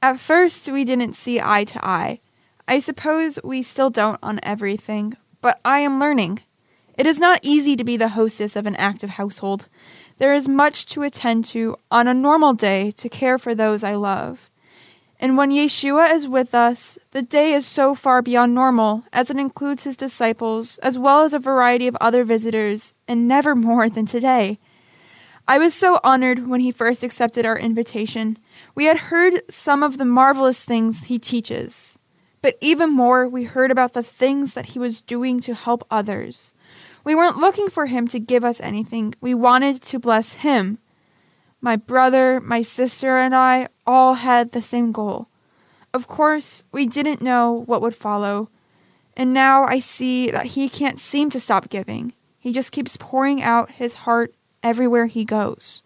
At first, we didn't see eye to eye. I suppose we still don't on everything, but I am learning. It is not easy to be the hostess of an active household. There is much to attend to on a normal day to care for those I love. And when Yeshua is with us, the day is so far beyond normal, as it includes his disciples, as well as a variety of other visitors, and never more than today. I was so honored when he first accepted our invitation. We had heard some of the marvelous things he teaches, but even more, we heard about the things that he was doing to help others. We weren't looking for him to give us anything. We wanted to bless him. My brother, my sister, and I all had the same goal. Of course, we didn't know what would follow, and now I see that he can't seem to stop giving. He just keeps pouring out his heart everywhere he goes.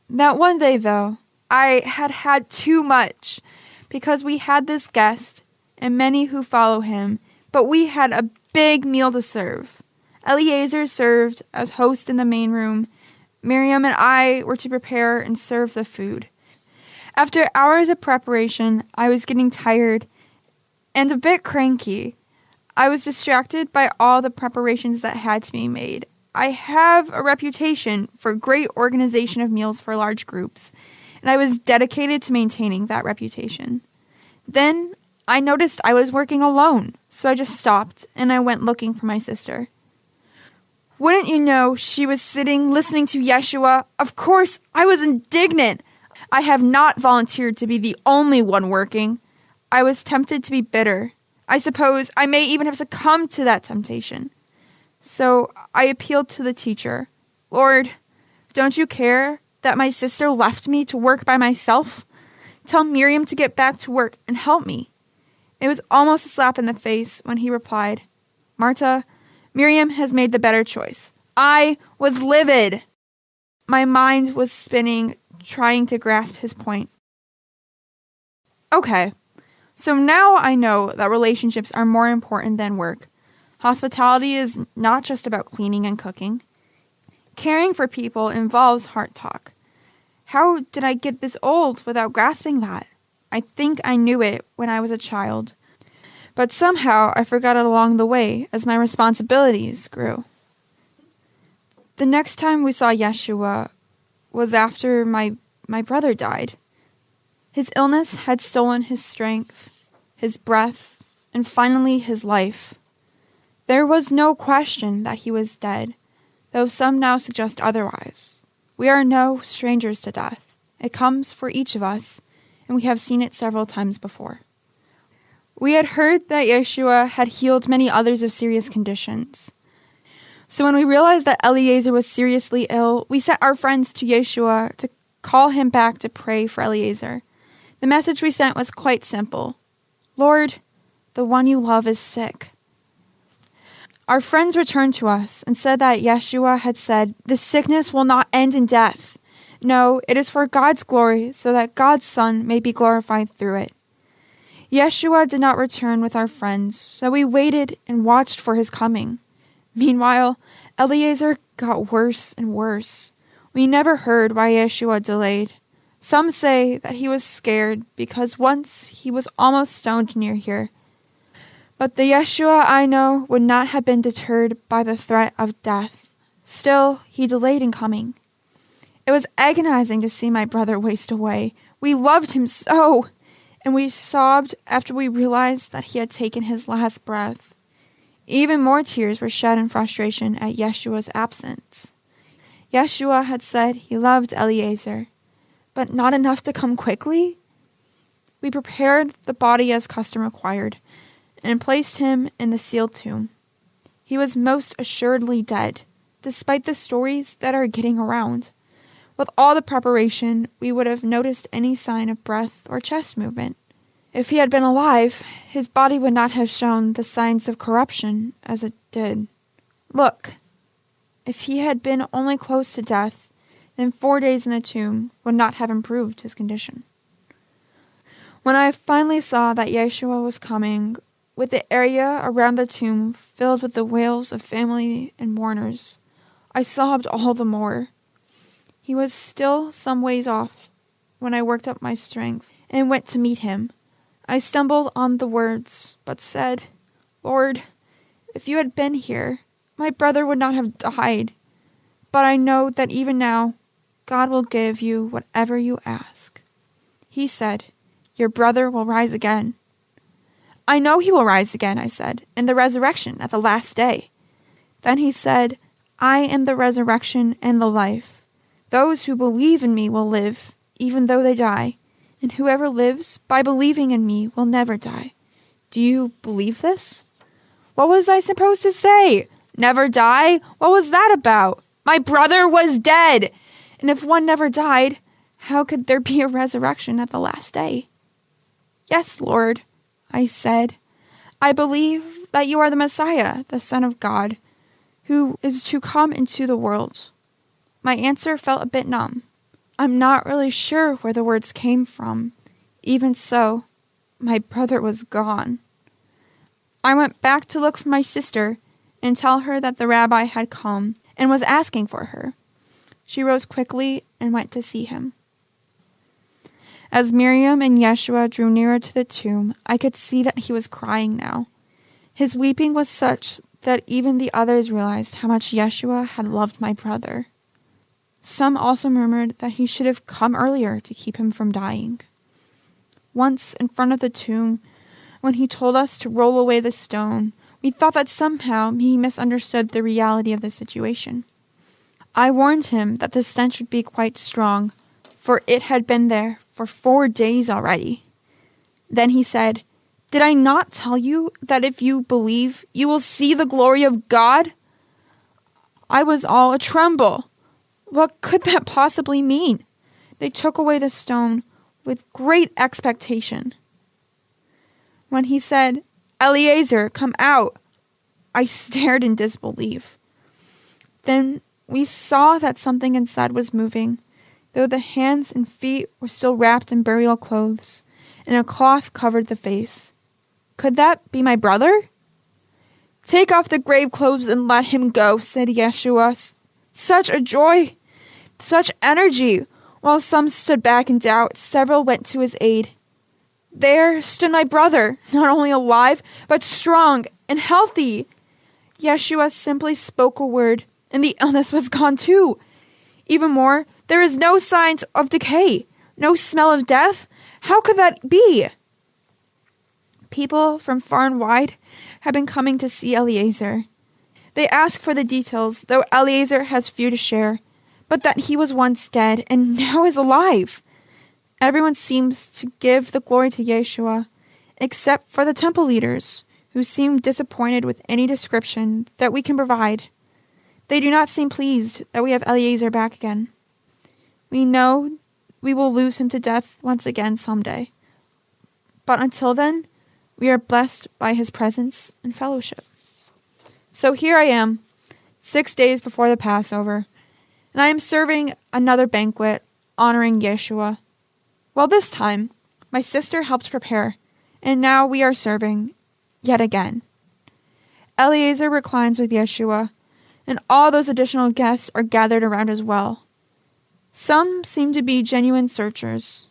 That one day, though, I had too much, because we had this guest, and many who follow him, but we had a big meal to serve. Eliezer served as host in the main room. Miriam and I were to prepare and serve the food. After hours of preparation, I was getting tired and a bit cranky. I was distracted by all the preparations that had to be made. I have a reputation for great organization of meals for large groups, and I was dedicated to maintaining that reputation. Then I noticed I was working alone, so I just stopped and I went looking for my sister. Wouldn't you know, she was sitting listening to Yeshua. Of course, I was indignant. I have not volunteered to be the only one working. I was tempted to be bitter. I suppose I may even have succumbed to that temptation. So I appealed to the teacher. Lord, don't you care that my sister left me to work by myself? Tell Miriam to get back to work and help me. It was almost a slap in the face when he replied, Marta, Miriam has made the better choice. I was livid. My mind was spinning, trying to grasp his point. Okay, so now I know that relationships are more important than work. Hospitality is not just about cleaning and cooking. Caring for people involves heart talk. How did I get this old without grasping that? I think I knew it when I was a child, but somehow I forgot it along the way as my responsibilities grew. The next time we saw Yeshua was after my brother died. His illness had stolen his strength, his breath, and finally his life. There was no question that he was dead, though some now suggest otherwise. We are no strangers to death. It comes for each of us, and we have seen it several times before. We had heard that Yeshua had healed many others of serious conditions. So when we realized that Eliezer was seriously ill, we sent our friends to Yeshua to call him back to pray for Eliezer. The message we sent was quite simple. Lord, the one you love is sick. Our friends returned to us and said that Yeshua had said, this sickness will not end in death. No, it is for God's glory, so that God's Son may be glorified through it. Yeshua did not return with our friends, so we waited and watched for his coming. Meanwhile, Eliezer got worse and worse. We never heard why Yeshua delayed. Some say that he was scared because once he was almost stoned near here. But the Yeshua I know would not have been deterred by the threat of death. Still, he delayed in coming. It was agonizing to see my brother waste away. We loved him so, and we sobbed after we realized that he had taken his last breath. Even more tears were shed in frustration at Yeshua's absence. Yeshua had said he loved Eliezer, but not enough to come quickly? We prepared the body as custom required, and placed him in the sealed tomb. He was most assuredly dead, despite the stories that are getting around. With all the preparation, we would have noticed any sign of breath or chest movement. If he had been alive, his body would not have shown the signs of corruption as it did. Look, if he had been only close to death, then 4 days in the tomb would not have improved his condition. When I finally saw that Yeshua was coming, with the area around the tomb filled with the wails of family and mourners, I sobbed all the more. He was still some ways off when I worked up my strength and went to meet him. I stumbled on the words, but said, "Lord, if you had been here, my brother would not have died. But I know that even now, God will give you whatever you ask." He said, "Your brother will rise again." "I know he will rise again," I said, "in the resurrection at the last day." Then he said, "I am the resurrection and the life. Those who believe in me will live, even though they die, and whoever lives by believing in me will never die. Do you believe this?" What was I supposed to say? Never die? What was that about? My brother was dead! And if one never died, how could there be a resurrection at the last day? "Yes, Lord," I said. "I believe that you are the Messiah, the Son of God, who is to come into the world." My answer felt a bit numb. I'm not really sure where the words came from. Even so, my brother was gone. I went back to look for my sister and tell her that the rabbi had come and was asking for her. She rose quickly and went to see him. As Miriam and Yeshua drew nearer to the tomb, I could see that he was crying now. His weeping was such that even the others realized how much Yeshua had loved my brother. Some also murmured that he should have come earlier to keep him from dying. Once in front of the tomb, when he told us to roll away the stone, we thought that somehow he misunderstood the reality of the situation. I warned him that the stench would be quite strong, for it had been there for 4 days already. Then he said, "Did I not tell you that if you believe, you will see the glory of God?" I was all a tremble. What could that possibly mean? They took away the stone with great expectation. When he said, "Eliezer, come out," I stared in disbelief. Then we saw that something inside was moving, though the hands and feet were still wrapped in burial clothes, and a cloth covered the face. Could that be my brother? "Take off the grave clothes and let him go," said Yeshua. Such a joy! Such energy! While some stood back in doubt, several went to his aid. There stood my brother, not only alive, but strong and healthy. Yeshua simply spoke a word, and the illness was gone too. Even more, there is no signs of decay, no smell of death. How could that be? People from far and wide have been coming to see Eliezer. They ask for the details, though Eliezer has few to share, but that he was once dead and now is alive. Everyone seems to give the glory to Yeshua, except for the temple leaders, who seem disappointed with any description that we can provide. They do not seem pleased that we have Eliezer back again. We know we will lose him to death once again someday. But until then, we are blessed by his presence and fellowship. So here I am, 6 days before the Passover, and I am serving another banquet honoring Yeshua. Well, this time, my sister helped prepare, and now we are serving yet again. Eliezer reclines with Yeshua, and all those additional guests are gathered around as well. Some seem to be genuine searchers.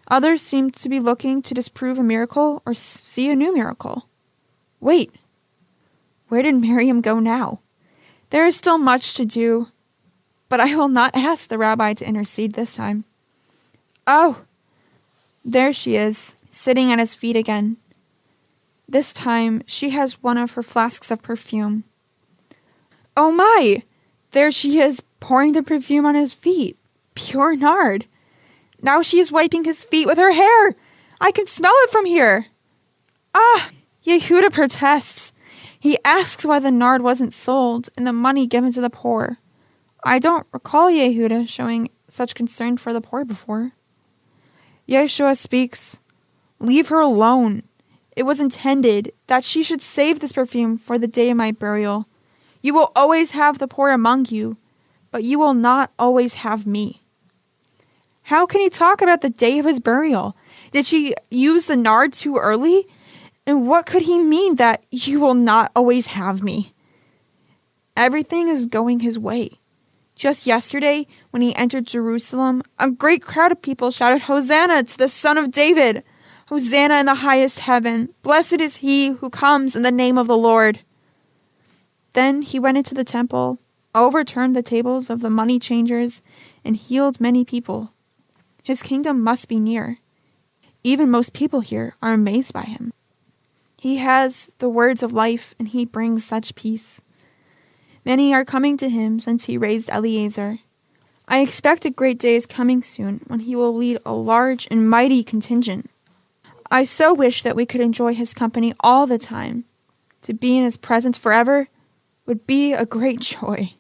Others seem to be looking to disprove a miracle or see a new miracle. Wait, where did Miriam go now? There is still much to do, but I will not ask the rabbi to intercede this time. Oh, there she is, sitting at his feet again. This time, she has one of her flasks of perfume. Oh my! There she is, pouring the perfume on his feet. Pure nard. Now she is wiping his feet with her hair. I can smell it from here. Ah! Yehuda protests. He asks why the nard wasn't sold and the money given to the poor. I don't recall Yehuda showing such concern for the poor before. Yeshua speaks, "Leave her alone. It was intended that she should save this perfume for the day of my burial. You will always have the poor among you, but you will not always have me." How can he talk about the day of his burial? Did she use the nard too early? And what could he mean that you will not always have me? Everything is going his way. Just yesterday, when he entered Jerusalem, a great crowd of people shouted, "Hosanna to the Son of David! Hosanna in the highest heaven! Blessed is he who comes in the name of the Lord!" Then he went into the temple, overturned the tables of the money changers, and healed many people. His kingdom must be near. Even most people here are amazed by him. He has the words of life, and he brings such peace. Many are coming to him since he raised Eliezer. I expect a great day is coming soon when he will lead a large and mighty contingent. I so wish that we could enjoy his company all the time. To be in his presence forever would be a great joy.